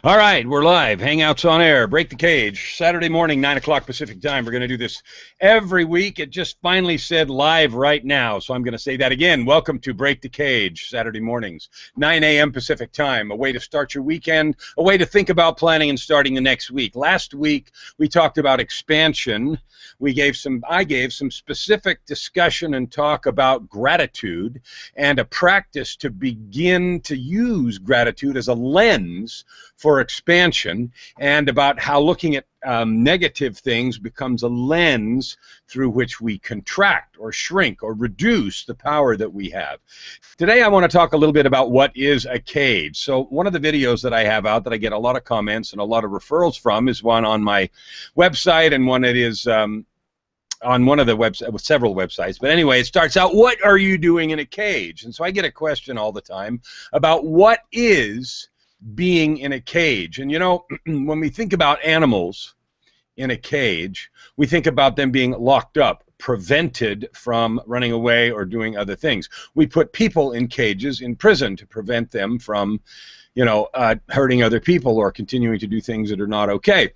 All right, we're live. Hangouts on air. Break the cage. Saturday morning, 9 o'clock Pacific time. We're going to do this every week. It just finally said live right now, so I'm going to say that again. Welcome to Break the Cage, Saturday mornings, 9 a.m. Pacific time. A way to start your weekend, a way to think about planning and starting the next week. Last week, we talked about expansion. I gave some specific discussion and talk about gratitude and a practice to begin to use gratitude as a lens for expansion, and about how looking at negative things becomes a lens through which we contract or shrink or reduce the power that we have. Today I want to talk a little bit about what is a cage. So one of the videos that I have out that I get a lot of comments and a lot of referrals from is one on my website, and one that is on one of the websites, with several websites. But anyway, it starts out, what are you doing in a cage? And so I get a question all the time about what is being in a cage. And you know, when we think about animals in a cage, we think about them being locked up, prevented from running away or doing other things. We put people in cages in prison to prevent them from, hurting other people or continuing to do things that are not okay.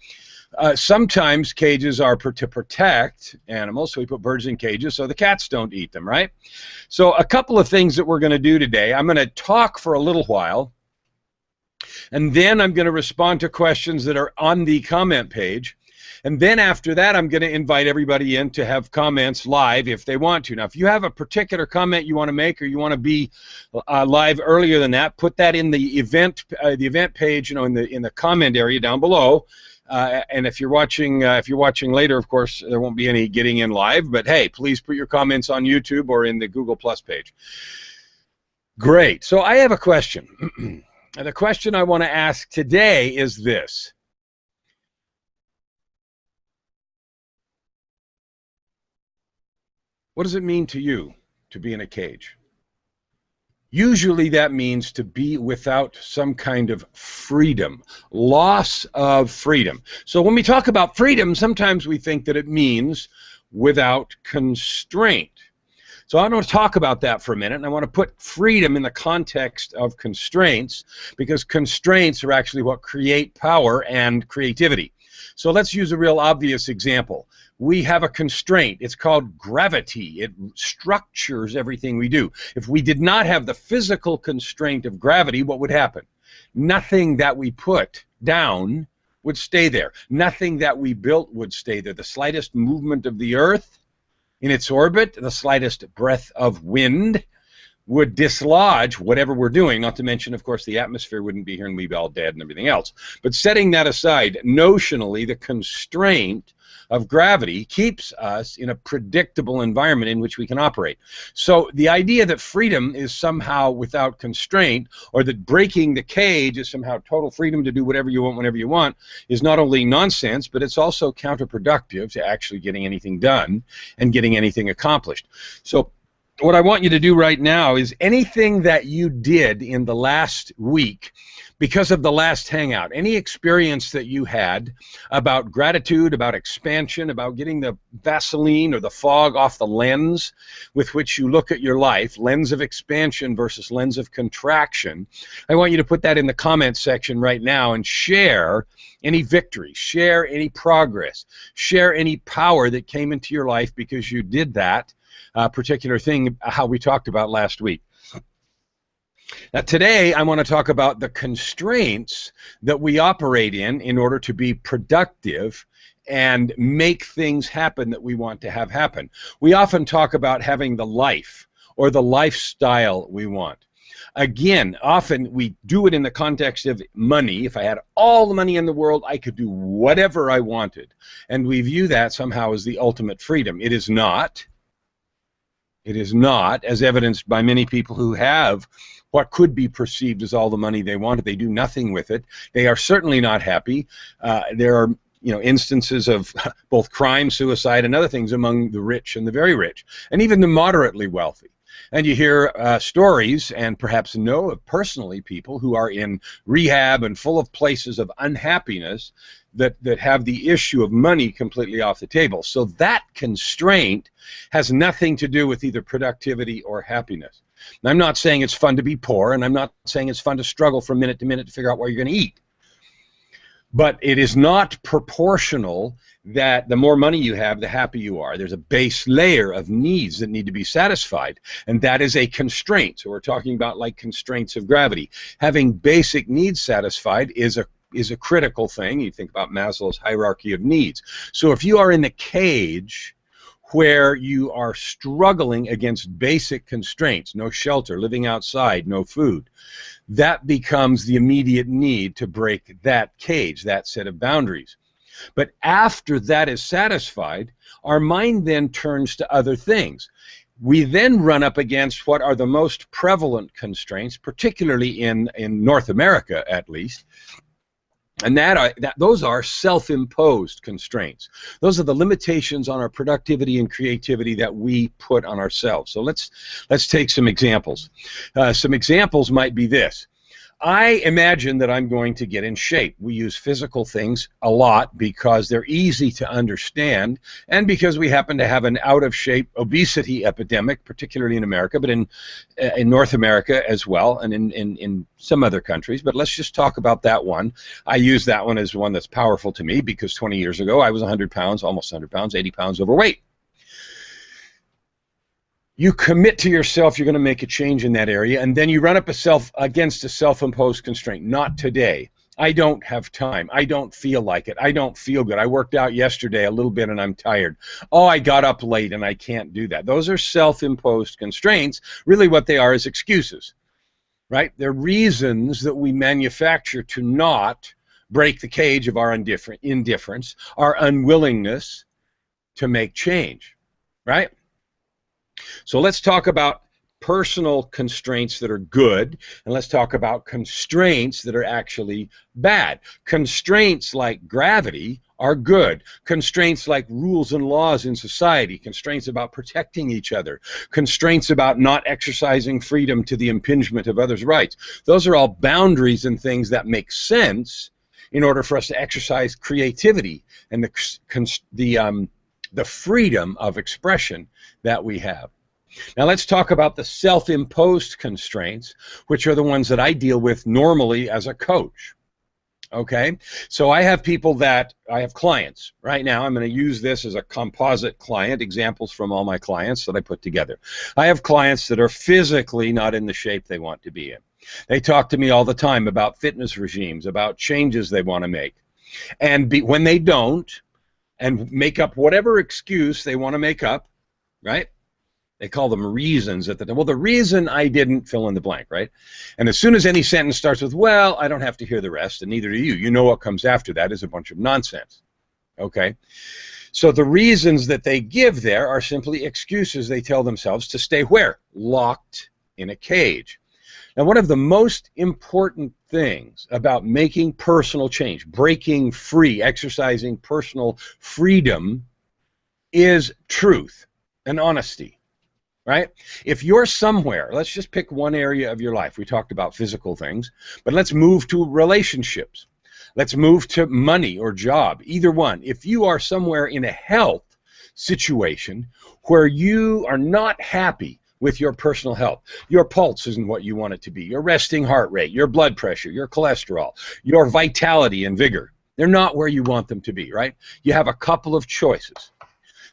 Sometimes cages are to protect animals, so we put birds in cages so the cats don't eat them, right? So a couple of things that we're going to do today. I'm going to talk for a little while, and then I'm going to respond to questions that are on the comment page. And then after that, I'm going to invite everybody in to have comments live if they want to. Now, if you have a particular comment you want to make, or you want to be live earlier than that, put that in the event page, in the comment area down below. And if you're watching later, of course, there won't be any getting in live. But hey, please put your comments on YouTube or in the Google Plus page. Great. So I have a question. And the question I want to ask today is this. What does it mean to you to be in a cage? Usually that means to be without some kind of freedom, loss of freedom. So when we talk about freedom, sometimes we think that it means without constraint. So I want to talk about that for a minute, and I want to put freedom in the context of constraints, because constraints are actually what create power and creativity. So let's use a real obvious example. We have a constraint. It's called gravity. It structures everything we do. If we did not have the physical constraint of gravity, what would happen? Nothing that we put down would stay there. Nothing that we built would stay there. The slightest movement of the Earth in its orbit, the slightest breath of wind would dislodge whatever we're doing, not to mention, of course, the atmosphere wouldn't be here and we'd be all dead and everything else. But setting that aside, notionally, the constraint of gravity keeps us in a predictable environment in which we can operate. So the idea that freedom is somehow without constraint, or that breaking the cage is somehow total freedom to do whatever you want whenever you want, is not only nonsense, but it's also counterproductive to actually getting anything done and getting anything accomplished. So what I want you to do right now is anything that you did in the last week because of the last Hangout, any experience that you had about gratitude, about expansion, about getting the Vaseline or the fog off the lens with which you look at your life, lens of expansion versus lens of contraction, I want you to put that in the comments section right now and share any victory, share any progress, share any power that came into your life because you did that particular thing, how we talked about last week. Now today I want to talk about the constraints that we operate in order to be productive and make things happen that we want to have happen. We often talk about having the life or the lifestyle we want. Again, often we do it in the context of money. If I had all the money in the world, I could do whatever I wanted. And we view that somehow as the ultimate freedom. It is not. It is not, as evidenced by many people who have what could be perceived as all the money they wanted. They do nothing with it. They are certainly not happy. There are instances of both crime, suicide, and other things among the rich and the very rich, and even the moderately wealthy. And you hear stories, and perhaps know of personally people who are in rehab and full of places of unhappiness that have the issue of money completely off the table. So that constraint has nothing to do with either productivity or happiness. And I'm not saying it's fun to be poor, and I'm not saying it's fun to struggle from minute to minute to figure out where you're going to eat. But it is not proportional that the more money you have, the happier you are. There's a base layer of needs that need to be satisfied, and that is a constraint. So we're talking about like constraints of gravity. Having basic needs satisfied is a critical thing. You think about Maslow's hierarchy of needs. So if you are in a cage where you are struggling against basic constraints, no shelter, living outside, no food, that becomes the immediate need to break that cage, that set of boundaries. But after that is satisfied, our mind then turns to other things. We then run up against what are the most prevalent constraints, particularly in North America at least, and those are self-imposed constraints. Those are the limitations on our productivity and creativity that we put on ourselves. So let's take some examples. Some examples might be this. I imagine that I'm going to get in shape. We use physical things a lot because they're easy to understand and because we happen to have an out-of-shape obesity epidemic, particularly in America, but in North America as well, and in some other countries. But let's just talk about that one. I use that one as one that's powerful to me because 20 years ago I was 100 pounds, almost 100 pounds, 80 pounds overweight. You commit to yourself, you're going to make a change in that area, and then you run up against a self-imposed constraint. Not today. I don't have time. I don't feel like it. I don't feel good. I worked out yesterday a little bit and I'm tired. Oh, I got up late and I can't do that. Those are self-imposed constraints. Really what they are is excuses, right? They're reasons that we manufacture to not break the cage of our indifference, our unwillingness to make change, right? So let's talk about personal constraints that are good, and let's talk about constraints that are actually bad. Constraints like gravity are good. Constraints like rules and laws in society, constraints about protecting each other, constraints about not exercising freedom to the impingement of others' rights. Those are all boundaries and things that make sense in order for us to exercise creativity and the freedom of expression that we have. Now let's talk about the self-imposed constraints, which are the ones that I deal with normally as a coach. Okay, so I have clients. Right now I'm going to use this as a composite client, examples from all my clients that I put together. I have clients that are physically not in the shape they want to be in. They talk to me all the time about fitness regimes, about changes they want to make. And when they don't, and make up whatever excuse they want to make up, right? They call them reasons at the time. Well, the reason I didn't fill in the blank, right? And as soon as any sentence starts with, well, I don't have to hear the rest, and neither do you. You know what comes after that is a bunch of nonsense, okay? So the reasons that they give there are simply excuses they tell themselves to stay where? Locked in a cage. Now, one of the most important things about making personal change, breaking free, exercising personal freedom is truth and honesty, right? If you're somewhere, let's just pick one area of your life. We talked about physical things, but let's move to relationships. Let's move to money or job, either one. If you are somewhere in a health situation where you are not happy with your personal health, your pulse isn't what you want it to be, your resting heart rate, your blood pressure, your cholesterol, your vitality and vigor, they're not where you want them to be, right? You have a couple of choices.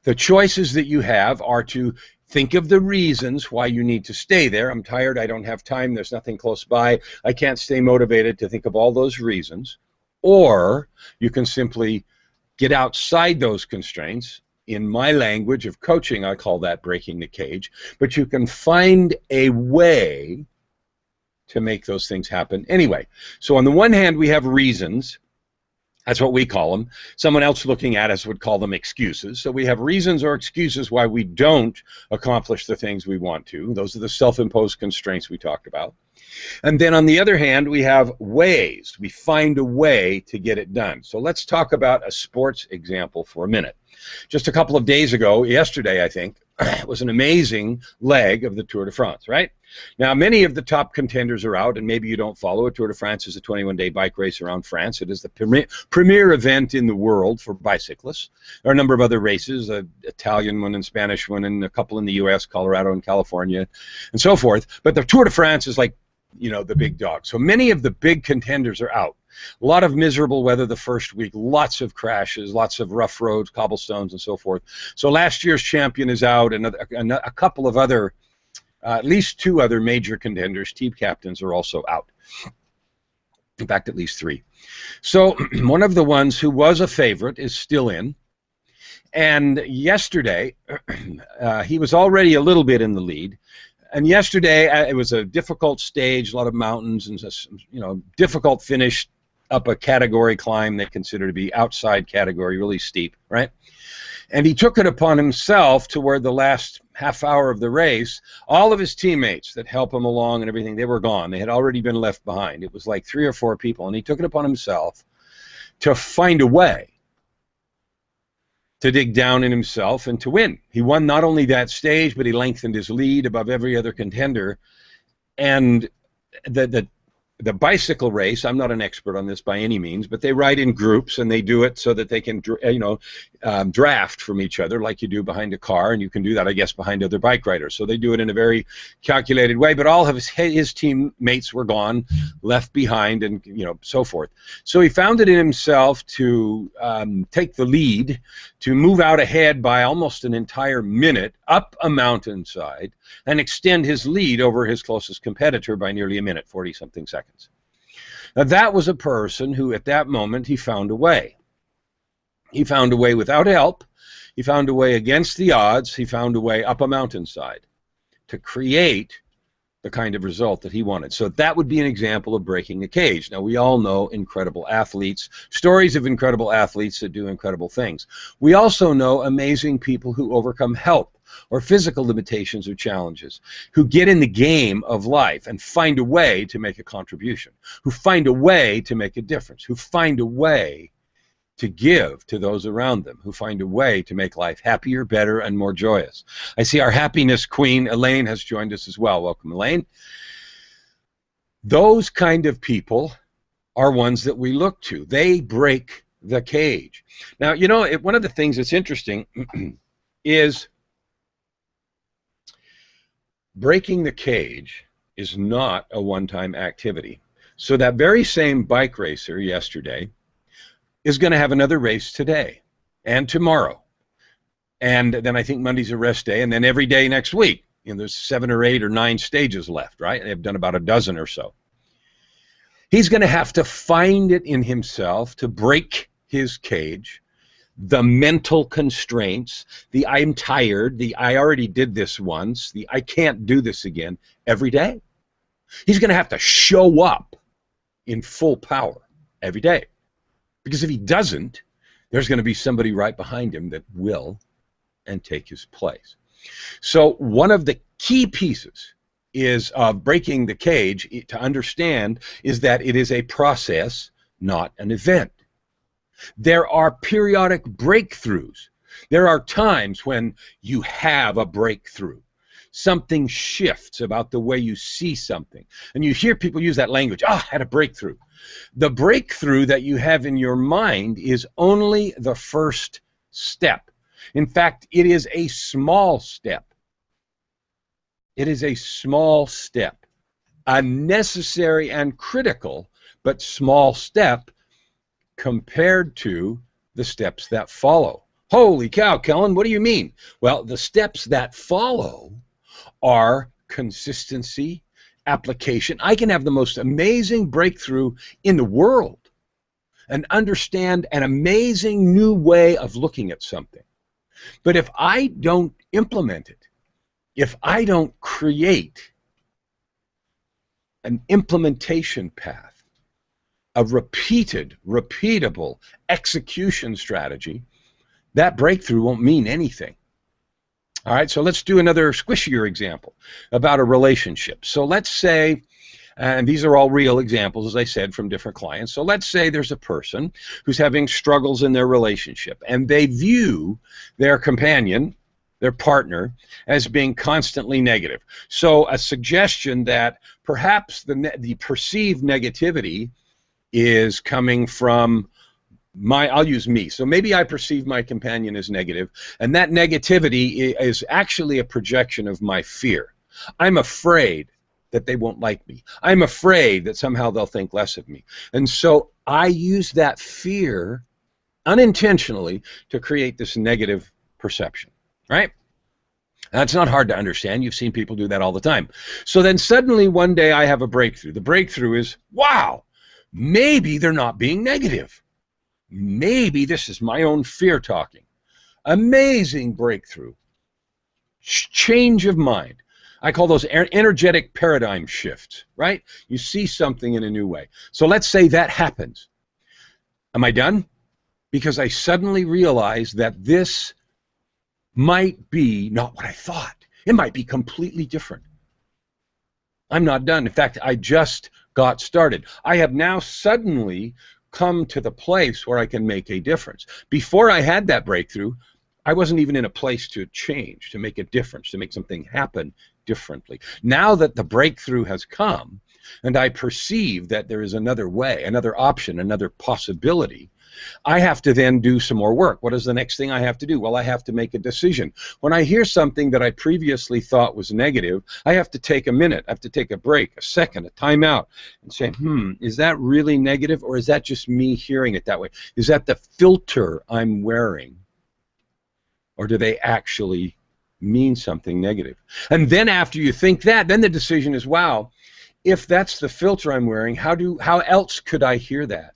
The choices that you have are to think of the reasons why you need to stay there. I'm tired, I don't have time, there's nothing close by, I can't stay motivated, to think of all those reasons. Or you can simply get outside those constraints. In my language of coaching, I call that breaking the cage. But you can find a way to make those things happen anyway. So on the one hand, we have reasons. That's what we call them. Someone else looking at us would call them excuses. So we have reasons or excuses why we don't accomplish the things we want to. Those are the self-imposed constraints we talked about. And then on the other hand, we have ways. We find a way to get it done. So let's talk about a sports example for a minute. Just a couple of days ago, yesterday I think, was an amazing leg of the Tour de France, right? Now, many of the top contenders are out, and maybe you don't follow it. Tour de France is a 21-day bike race around France. It is the premier event in the world for bicyclists. There are a number of other races, an Italian one and Spanish one, and a couple in the U.S., Colorado and California, and so forth. But the Tour de France is like you know, the big dog. So many of the big contenders are out. A lot of miserable weather the first week, lots of crashes, lots of rough roads, cobblestones, and so forth. So last year's champion is out, and a couple of other, at least 2 other major contenders, team captains, are also out. In fact, at least 3. So one of the ones who was a favorite is still in. And yesterday, he was already a little bit in the lead. And yesterday, it was a difficult stage, a lot of mountains, and you know, difficult finish up a category climb they consider to be outside category, really steep, right? And he took it upon himself to where the last half hour of the race, all of his teammates that help him along and everything, they were gone. They had already been left behind. It was like 3 or 4 people, and he took it upon himself to find a way to dig down in himself and to win. He won not only that stage, but he lengthened his lead above every other contender. And the bicycle race, I'm not an expert on this by any means, but they ride in groups, and they do it so that they can, you know, draft from each other like you do behind a car, and you can do that, I guess, behind other bike riders. So they do it in a very calculated way, but all of his teammates were gone, left behind, and, you know, so forth. So he found it in himself to take the lead, to move out ahead by almost an entire minute up a mountainside and extend his lead over his closest competitor by nearly a minute, 40-something seconds. Now, that was a person who, at that moment, he found a way. He found a way without help. He found a way against the odds. He found a way up a mountainside to create the kind of result that he wanted. So that would be an example of breaking the cage. Now, we all know incredible athletes, stories of incredible athletes that do incredible things. We also know amazing people who overcome health or physical limitations or challenges, who get in the game of life and find a way to make a contribution, who find a way to make a difference, who find a way to give to those around them, who find a way to make life happier, better, and more joyous. I see our happiness queen, Elaine, has joined us as well. Welcome, Elaine. Those kind of people are ones that we look to. They break the cage. Now, you know, one of the things that's interesting is breaking the cage is not a one-time activity. So that very same bike racer yesterday is going to have another race today and tomorrow. And then I think Monday's a rest day, and then every day next week. You know, there's 7 or 8 or 9 stages left, right? They've done about a dozen or so. He's going to have to find it in himself to break his cage, the mental constraints, the I'm tired, the I already did this once, the I can't do this again, every day. He's going to have to show up in full power every day. Because if he doesn't, there's going to be somebody right behind him that will and take his place. So one of the key pieces is of breaking the cage to understand is that it is a process, not an event. There are periodic breakthroughs. There are times when you have a breakthrough. Something shifts about the way you see something. And you hear people use that language, I had a breakthrough. The breakthrough that you have in your mind is only the first step. In fact, it is a small step. It is a small step. A necessary and critical, but small step compared to the steps that follow. Holy cow, Kellen, what do you mean? Well, the steps that follow are consistency, application. I can have the most amazing breakthrough in the world and understand an amazing new way of looking at something. But if I don't implement it, if I don't create an implementation path, a repeatable execution strategy, that breakthrough won't mean anything. All right, so let's do another squishier example about a relationship. So let's say, and these are all real examples, as I said, from different clients. So let's say there's a person who's having struggles in their relationship, and they view their companion, their partner, as being constantly negative. So a suggestion that perhaps the perceived negativity is coming from I'll use me. So maybe I perceive my companion as negative, and that negativity is actually a projection of my fear. I'm afraid that they won't like me. I'm afraid that somehow they'll think less of me. And so I use that fear unintentionally to create this negative perception, right? That's not hard to understand. You've seen people do that all the time. So then suddenly one day I have a breakthrough. The breakthrough is, wow, maybe they're not being negative. Maybe this is my own fear talking. Amazing breakthrough. Change of mind. I call those energetic paradigm shifts, right? You see something in a new way. So let's say that happens. Am I done? Because I suddenly realize that this might be not what I thought. It might be completely different. I'm not done. In fact, I just got started. I have now suddenly come to the place where I can make a difference. Before I had that breakthrough, I wasn't even in a place to change, to make a difference, to make something happen differently. Now that the breakthrough has come, and I perceive that there is another way, another option, another possibility, I have to then do some more work. What is the next thing I have to do? Well, I have to make a decision. When I hear something that I previously thought was negative, I have to take a minute, I have to take a break, a second, a time out, and say, is that really negative, or is that just me hearing it that way? Is that the filter I'm wearing? Or do they actually mean something negative? And then after you think that, then the decision is, wow, if that's the filter I'm wearing, how else could I hear that?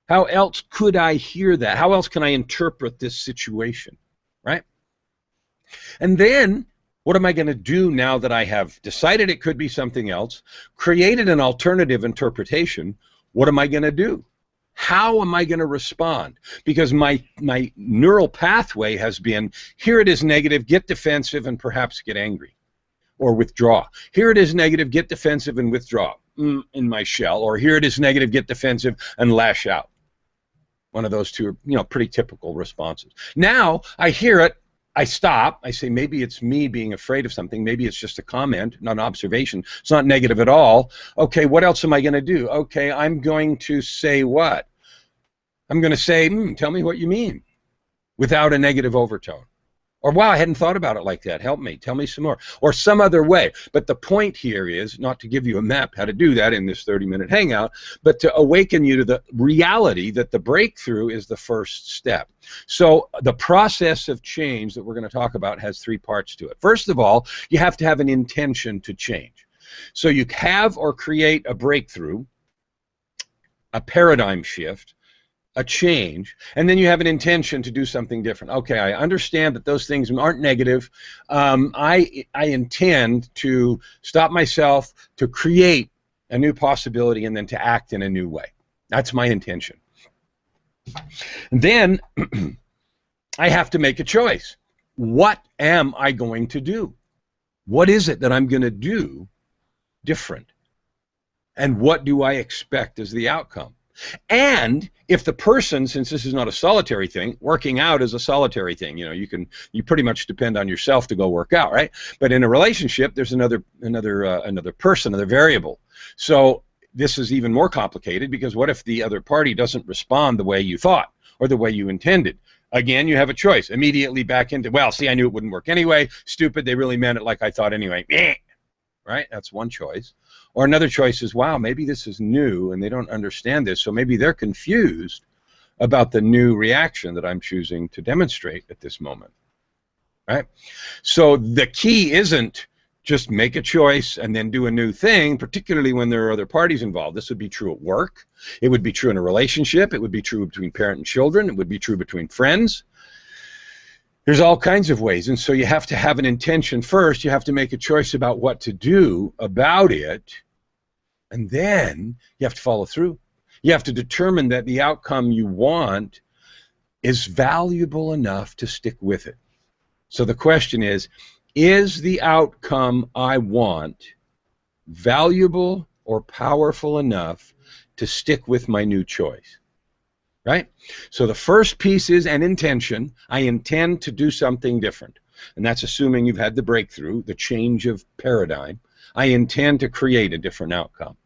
How else could I hear that? How else can I interpret this situation, right? And then what am I going to do now that I have decided it could be something else, created an alternative interpretation? What am I going to do? How am I going to respond? Because my neural pathway has been, here it is negative, get defensive, and perhaps get angry or withdraw. Here it is negative, get defensive, and withdraw in my shell. Or here it is negative, get defensive, and lash out. One of those two are, pretty typical responses. Now I hear it, I stop, I say maybe it's me being afraid of something, maybe it's just a comment, not an observation, it's not negative at all. Okay, what else am I going to do? Okay, I'm going to say what? I'm going to say, tell me what you mean, without a negative overtone. Or, wow, I hadn't thought about it like that. Help me. Tell me some more. Or some other way. But the point here is not to give you a map how to do that in this 30-minute hangout, but to awaken you to the reality that the breakthrough is the first step. So the process of change that we're going to talk about has 3 parts to it. First of all, you have to have an intention to change. So you have or create a breakthrough, a paradigm shift, a change, and then you have an intention to do something different. Okay, I understand that those things aren't negative. I intend to stop myself, to create a new possibility, and then to act in a new way. That's my intention. And then I have to make a choice. What am I going to do? What is it that I'm going to do different? And what do I expect as the outcome? And if the person, since this is not a solitary thing, working out is a solitary thing. You pretty much depend on yourself to go work out, right? But in a relationship, there's another person, another variable. So this is even more complicated, because what if the other party doesn't respond the way you thought or the way you intended? Again, you have a choice. Immediately back into, well, see, I knew it wouldn't work anyway. Stupid, they really meant it like I thought anyway. Right? That's one choice. Or another choice is, wow, maybe this is new and they don't understand this, so maybe they're confused about the new reaction that I'm choosing to demonstrate at this moment. Right? So the key isn't just make a choice and then do a new thing, particularly when there are other parties involved. This would be true at work. It would be true in a relationship. It would be true between parent and children. It would be true between friends. There's all kinds of ways, and so you have to have an intention first. You have to make a choice about what to do about it, and then you have to follow through. You have to determine that the outcome you want is valuable enough to stick with it. So the question is the outcome I want valuable or powerful enough to stick with my new choice? Right? So the first piece is an intention. I intend to do something different. And that's assuming you've had the breakthrough, the change of paradigm. I intend to create a different outcome.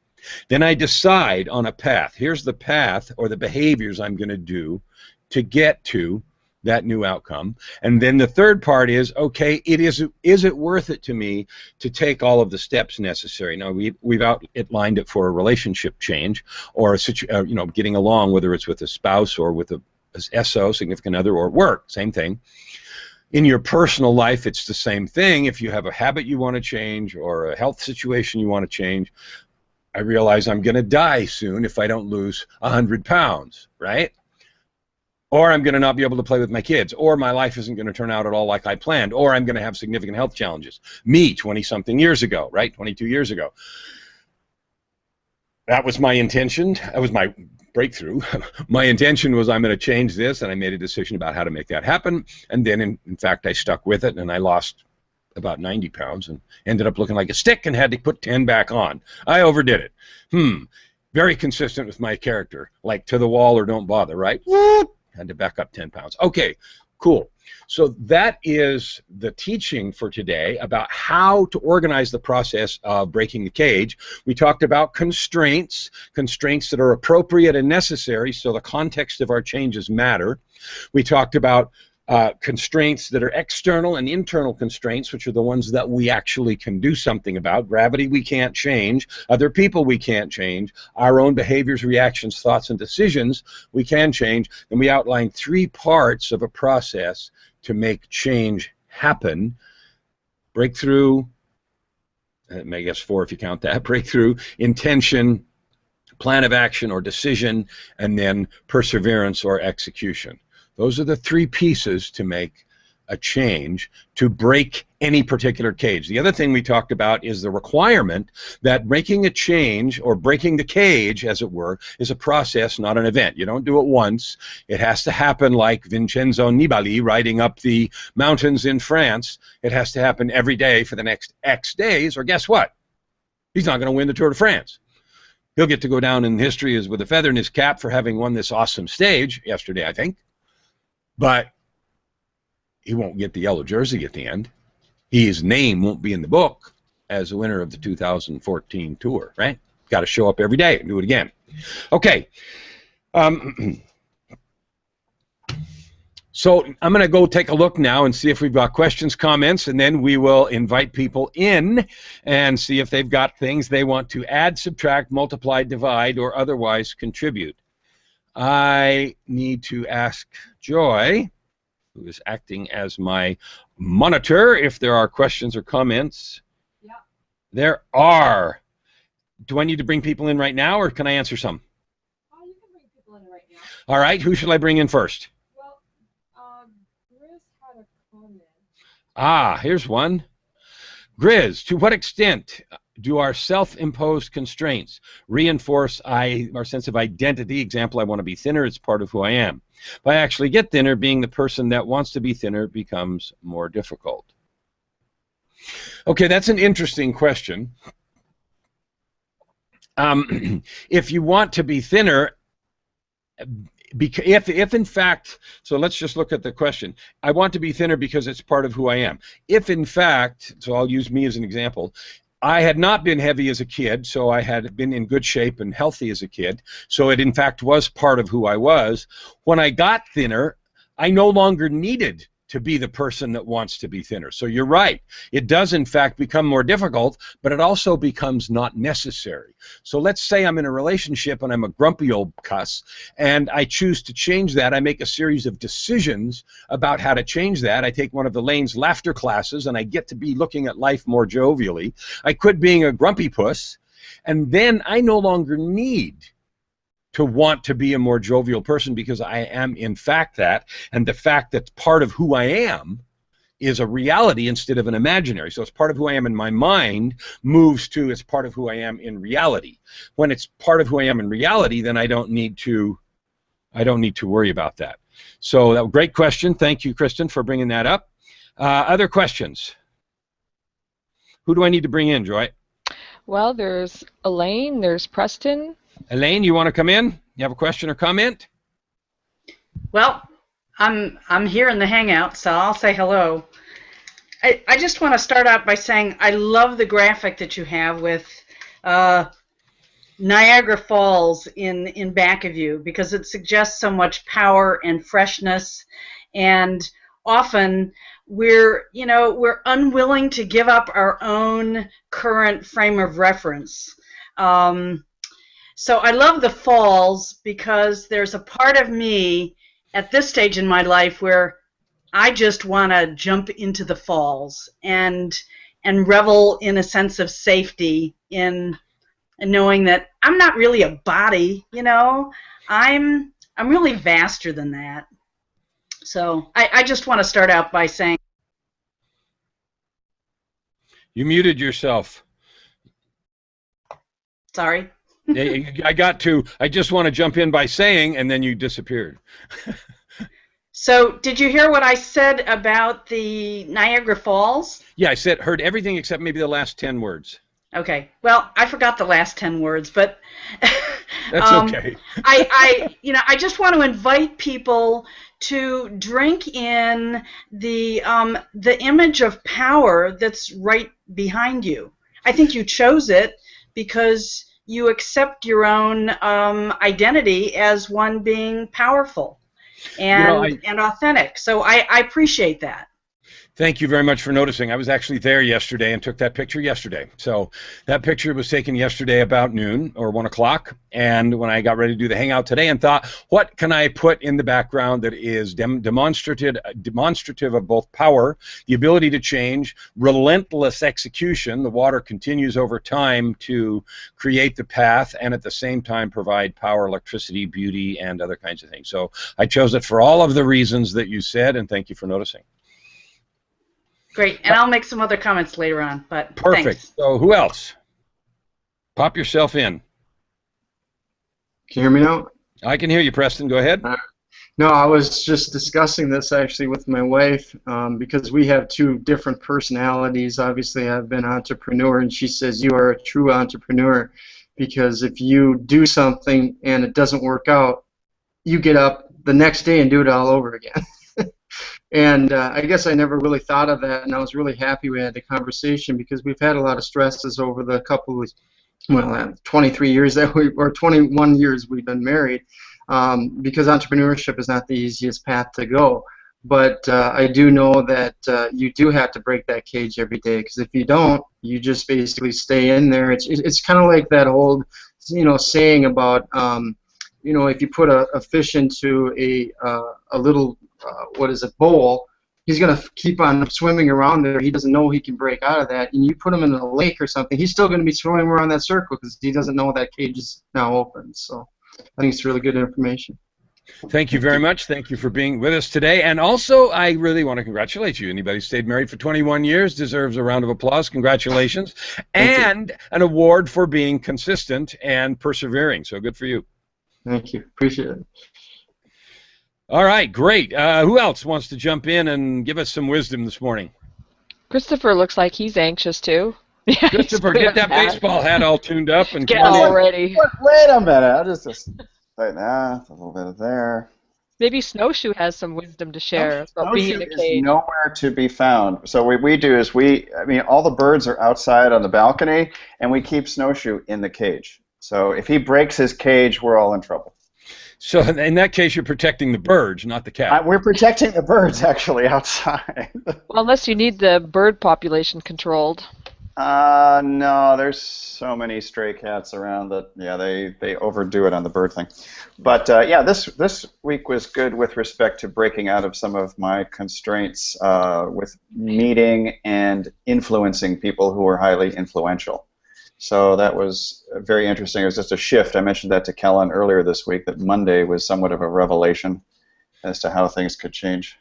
Then I decide on a path. Here's the path or the behaviors I'm going to do to get to that new outcome. And then the third part is, okay, is it worth it to me to take all of the steps necessary? Now, we've outlined it for a relationship change or getting along, whether it's with a spouse or with a SO, significant other, or work, same thing. In your personal life, it's the same thing. If you have a habit you want to change or a health situation you want to change, I realize I'm going to die soon if I don't lose 100 pounds, right? Or I'm going to not be able to play with my kids, or my life isn't going to turn out at all like I planned, or I'm going to have significant health challenges. Me, 20-something years ago, right? 22 years ago. That was my intention. That was my breakthrough. My intention was I'm going to change this, and I made a decision about how to make that happen. And then, in fact, I stuck with it, and I lost about 90 pounds and ended up looking like a stick and had to put 10 back on. I overdid it. Very consistent with my character, like to the wall or don't bother, right? Had to back up 10 pounds. Okay, cool. So that is the teaching for today about how to organize the process of breaking the cage. We talked about constraints that are appropriate and necessary, so the context of our changes matter. We talked about constraints that are external and internal constraints, which are the ones that we actually can do something about. Gravity we can't change, other people we can't change, our own behaviors, reactions, thoughts, and decisions we can change. And we outlined 3 parts of a process to make change happen. Breakthrough, I guess 4 if you count that, breakthrough, intention, plan of action or decision, and then perseverance or execution. Those are the 3 pieces to make a change, to break any particular cage. The other thing we talked about is the requirement that making a change, or breaking the cage, as it were, is a process, not an event. You don't do it once. It has to happen like Vincenzo Nibali riding up the mountains in France. It has to happen every day for the next X days, or guess what? He's not going to win the Tour de France. He'll get to go down in history as with a feather in his cap for having won this awesome stage yesterday, I think. But he won't get the yellow jersey at the end. His name won't be in the book as the winner of the 2014 Tour, right? Got to show up every day and do it again. Okay. So I'm going to go take a look now and see if we've got questions, comments, and then we will invite people in and see if they've got things they want to add, subtract, multiply, divide, or otherwise contribute. I need to ask Joy, who is acting as my monitor, if there are questions or comments. Yeah. There are. Do I need to bring people in right now, or can I answer some? Oh, you can bring people in right now. All right. Who should I bring in first? Well, Chris had a comment. Ah, here's one. Grizz, to what extent do our self-imposed constraints reinforce our sense of identity? Example, I want to be thinner, it's part of who I am. If I actually get thinner, being the person that wants to be thinner becomes more difficult. Okay, that's an interesting question. If you want to be thinner, if in fact, so let's just look at the question. I want to be thinner because it's part of who I am. If in fact, so I'll use me as an example, I had not been heavy as a kid, so I had been in good shape and healthy as a kid, so it in fact was part of who I was. When I got thinner, I no longer needed to be the person that wants to be thinner. So you're right. It does, in fact, become more difficult, but it also becomes not necessary. So let's say I'm in a relationship and I'm a grumpy old cuss, and I choose to change that. I make a series of decisions about how to change that. I take one of Elaine's laughter classes, and I get to be looking at life more jovially. I quit being a grumpy puss, and then I no longer need to want to be a more jovial person because I am in fact that, and the fact that part of who I am is a reality instead of an imaginary. So it's part of who I am in my mind moves to it's part of who I am in reality. When it's part of who I am in reality, then I don't need to worry about that. So that great question. Thank you, Kristen, for bringing that up. Other questions? Who do I need to bring in, Joy? Well, there's Elaine, there's Preston. Elaine, you want to come in? You have a question or comment? Well, I'm here in the Hangout, so I'll say hello. I just want to start out by saying I love the graphic that you have with Niagara Falls in back of you, because it suggests so much power and freshness And often we're unwilling to give up our own current frame of reference. So I love the falls because there's a part of me at this stage in my life where I just want to jump into the falls and revel in a sense of safety in knowing that I'm not really a body, I'm really vaster than that. So I just want to start out by saying. You muted yourself. Sorry. I just want to jump in by saying, and then you disappeared. So did you hear what I said about the Niagara Falls? Yeah, I heard everything except maybe the last 10 words. Okay. Well, I forgot the last 10 words, but that's okay. I just want to invite people to drink in the image of power that's right behind you. I think you chose it because you accept your own identity as one being powerful and authentic. So I appreciate that. Thank you very much for noticing. I was actually there yesterday and took that picture yesterday. So that picture was taken yesterday about noon or 1 o'clock. And when I got ready to do the Hangout today and thought, what can I put in the background that is demonstrative of both power, the ability to change, relentless execution, the water continues over time to create the path and at the same time provide power, electricity, beauty, and other kinds of things. So I chose it for all of the reasons that you said, and thank you for noticing. Great, and I'll make some other comments later on, but perfect. Thanks. So who else? Pop yourself in. Can you hear me now? I can hear you, Preston. Go ahead. No, I was just discussing this actually with my wife because we have two different personalities. Obviously, I've been an entrepreneur, and she says you are a true entrepreneur because if you do something and it doesn't work out, you get up the next day and do it all over again. And I guess I never really thought of that, and I was really happy we had the conversation because we've had a lot of stresses over the couple of, 23 years or 21 years we've been married because entrepreneurship is not the easiest path to go. But I do know that you do have to break that cage every day because if you don't, you just basically stay in there. It's kind of like that old, saying about, if you put a fish into a little bowl, he's going to keep on swimming around there. He doesn't know he can break out of that. And you put him in a lake or something, he's still going to be swimming around that circle because he doesn't know that cage is now open. So I think it's really good information. Thank you very much. Thank you for being with us today. And also, I really want to congratulate you. Anybody who stayed married for 21 years deserves a round of applause. Congratulations. And an award for being consistent and persevering. So good for you. Thank you. Appreciate it. All right, great. Who else wants to jump in and give us some wisdom this morning? Christopher looks like he's anxious too. Christopher, get that baseball hat all tuned up and get all ready. Wait a minute. I'll just right now, a little bit of there. Maybe Snowshoe has some wisdom to share about being in a cage. Is nowhere to be found. So what we do is all the birds are outside on the balcony, and we keep Snowshoe in the cage. So if he breaks his cage, we're all in trouble. So in that case, you're protecting the birds, not the cat. We're protecting the birds, actually, outside. Well, unless you need the bird population controlled. No, there's so many stray cats around that, they overdo it on the bird thing. But, this week was good with respect to breaking out of some of my constraints with meeting and influencing people who are highly influential. So that was very interesting. It was just a shift. I mentioned that to Kellen earlier this week, that Monday was somewhat of a revelation as to how things could change.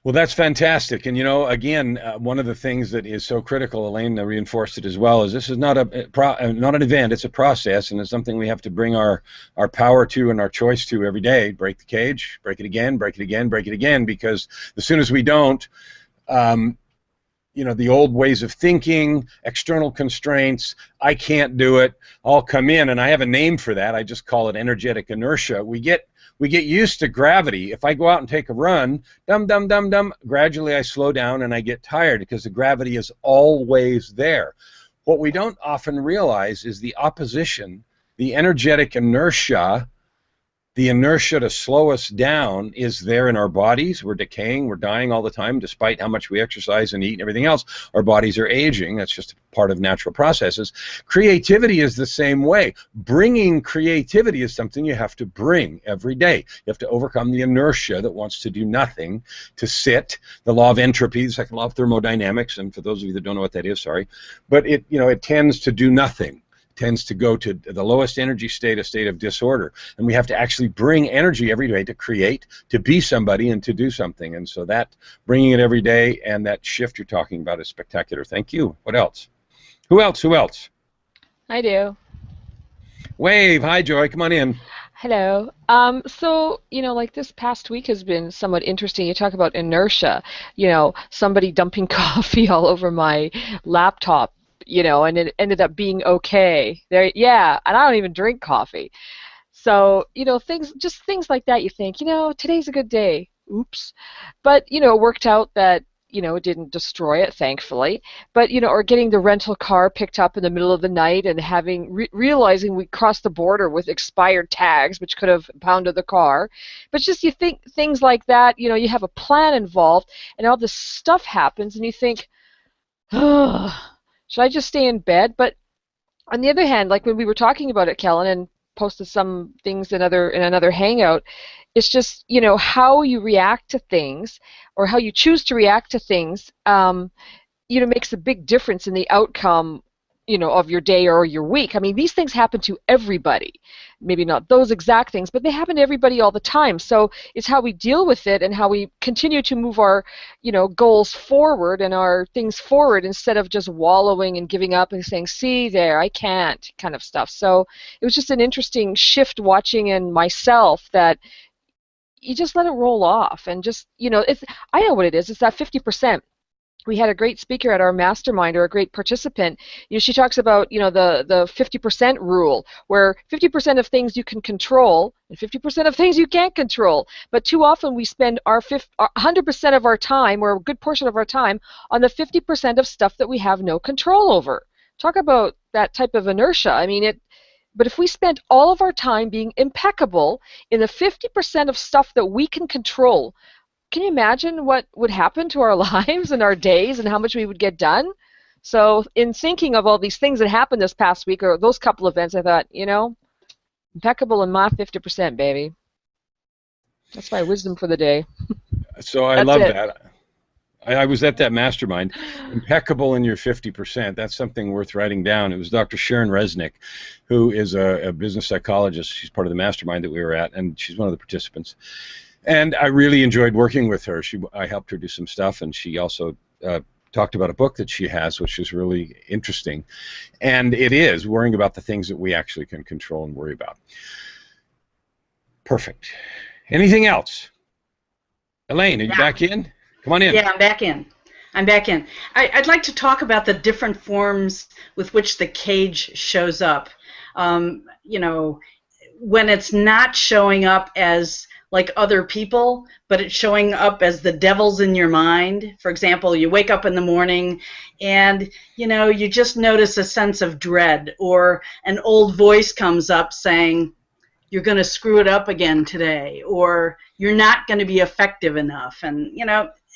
Well, that's fantastic. And, again, one of the things that is so critical, Elaine reinforced it as well, is this is not an event, it's a process, and it's something we have to bring our power to and our choice to every day. Break the cage, break it again, break it again, break it again, because as soon as we don't, the old ways of thinking, external constraints, I can't do it, all come in, and I have a name for that. I just call it energetic inertia. We get used to gravity. If I go out and take a run, gradually I slow down and I get tired because the gravity is always there. What we don't often realize is the opposition, the energetic inertia, The inertia to slow us down is there in our bodies. We're decaying, we're dying all the time, despite how much we exercise and eat and everything else. Our bodies are aging. That's just part of natural processes. Creativity is the same way. Bringing creativity is something you have to bring every day. You have to overcome the inertia that wants to do nothing, to sit. The law of entropy, the second law of thermodynamics, and for those of you that don't know what that is, sorry, but it, it tends to do nothing. Tends to go to the lowest energy state, a state of disorder. And we have to actually bring energy every day to create, to be somebody, and to do something. And so that, bringing it every day and that shift you're talking about is spectacular. Thank you. What else? Who else? Who else? I do. Wave. Hi, Joy. Come on in. Hello. So, like this past week has been somewhat interesting. You talk about inertia, somebody dumping coffee all over my laptop, and it ended up being okay. There, yeah, and I don't even drink coffee. So, things like that you think, today's a good day. Oops. But, it worked out that, it didn't destroy it, thankfully. But, or getting the rental car picked up in the middle of the night and realizing we crossed the border with expired tags, which could have pounded the car. But just you think things like that, you have a plan involved, and all this stuff happens, and you think, oh, should I just stay in bed? But on the other hand, like when we were talking about it, Kellen, and posted some things in another Hangout, it's just, how you react to things or how you choose to react to things, makes a big difference in the outcome, of your day or your week. I mean, these things happen to everybody. Maybe not those exact things, but they happen to everybody all the time. So it's how we deal with it and how we continue to move our, goals forward and our things forward instead of just wallowing and giving up and saying, see there, I can't, kind of stuff. So it was just an interesting shift watching in myself that you just let it roll off and just, I know what it is. It's that 50%. We had a great speaker at our mastermind, or a great participant. She talks about, the 50% rule, where 50% of things you can control and 50% of things you can't control. But too often we spend our 100% of our time, or a good portion of our time, on the 50% of stuff that we have no control over. Talk about that type of inertia. I mean, but if we spent all of our time being impeccable in the 50% of stuff that we can control, can you imagine what would happen to our lives and our days and how much we would get done? So in thinking of all these things that happened this past week, or those couple events, I thought, impeccable in my 50%, baby. That's my wisdom for the day. So I love that. I was at that mastermind. Impeccable in your 50%. That's something worth writing down. It was Dr. Sharon Resnick, who is a business psychologist. She's part of the mastermind that we were at, and she's one of the participants. And I really enjoyed working with her. I helped her do some stuff, and she also talked about a book that she has, which is really interesting. And it is worrying about the things that we actually can control and worry about. Perfect. Anything else? Elaine, are you back in? Come on in. Yeah, I'm back in. I'd like to talk about the different forms with which the cage shows up. When it's not showing up as like other people, but it's showing up as the devils in your mind. For example, you wake up in the morning and, you just notice a sense of dread, or an old voice comes up saying, you're going to screw it up again today, or you're not going to be effective enough. And,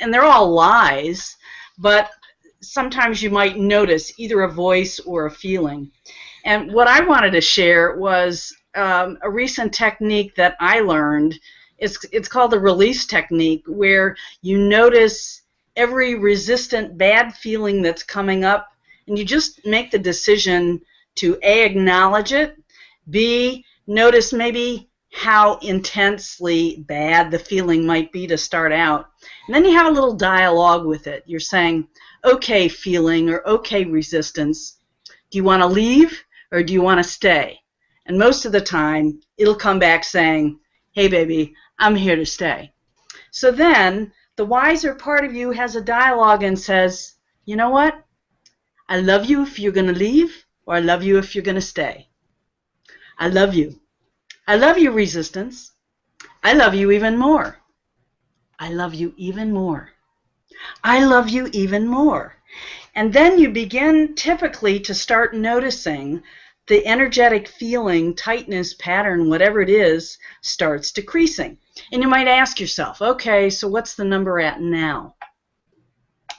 and they're all lies, but sometimes you might notice either a voice or a feeling. And what I wanted to share was a recent technique that I learned. It's called the release technique, where you notice every resistant bad feeling that's coming up, and you just make the decision to A, acknowledge it, B, notice maybe how intensely bad the feeling might be to start out. And then you have a little dialogue with it. You're saying, okay, feeling, or okay, resistance, do you want to leave or do you want to stay? And most of the time, it'll come back saying, hey, baby, I'm here to stay. So then the wiser part of you has a dialogue and says, you know what? I love you if you're going to leave, or I love you if you're going to stay. I love you. I love you, resistance. I love you even more. I love you even more. I love you even more. And then you begin typically to start noticing the energetic feeling, tightness, pattern, whatever it is, starts decreasing. And you might ask yourself, okay, so what's the number at now?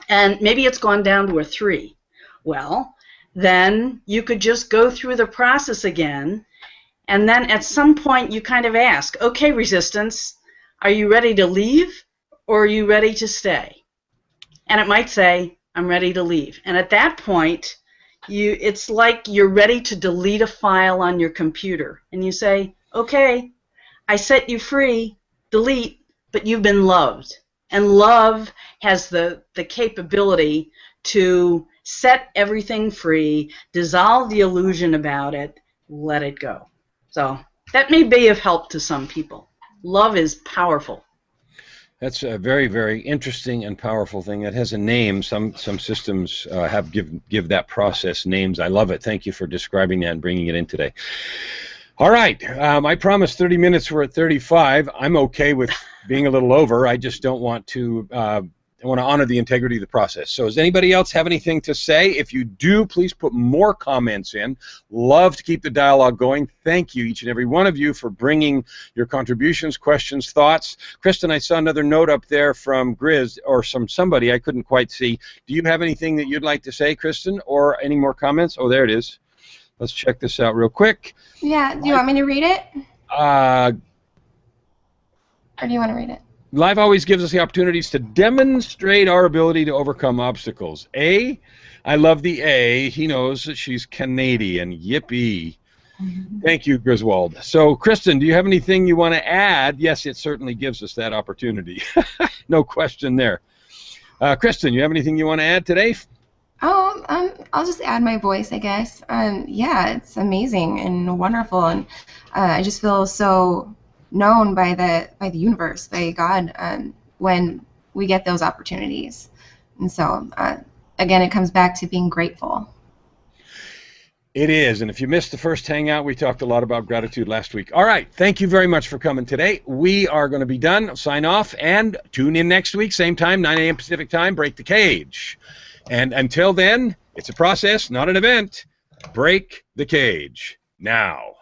And maybe it's gone down to a 3. Well, then you could just go through the process again, and then at some point you kind of ask, okay, resistance, are you ready to leave or are you ready to stay? And it might say, I'm ready to leave. And at that point, it's like you're ready to delete a file on your computer. And you say, okay, I set you free, delete, but you've been loved. And love has the capability to set everything free, dissolve the illusion about it, let it go. So that may be of help to some people. Love is powerful. That's a very, very interesting and powerful thing. That has a name. Some systems have give that process names. I love it. Thank you for describing that and bringing it in today. All right. I promised 30 minutes. We're at 35. I'm okay with being a little over. I just don't want to. I want to honor the integrity of the process. So does anybody else have anything to say? If you do, please put more comments in. Love to keep the dialogue going. Thank you, each and every one of you, for bringing your contributions, questions, thoughts. Kristen, I saw another note up there from Grizz, or somebody I couldn't quite see. Do you have anything that you'd like to say, Kristen, or any more comments? Oh, there it is. Let's check this out real quick. Yeah, do you want me to read it? Or do you want to read it? Life always gives us the opportunities to demonstrate our ability to overcome obstacles. A, I love the A. He knows that she's Canadian. Yippee. Thank you, Griswold. So, Kristen, do you have anything you want to add? Yes, it certainly gives us that opportunity. No question there. Kristen, you have anything you want to add today? Oh, I'll just add my voice, I guess. Yeah, it's amazing and wonderful, and I just feel so known by the universe, by God, when we get those opportunities. And so, again, it comes back to being grateful. It is, and if you missed the first Hangout, we talked a lot about gratitude last week. All right, thank you very much for coming today. We are going to be done. I'll sign off, and tune in next week, same time, 9 a.m. Pacific time, break the cage. And until then, it's a process, not an event. Break the cage now.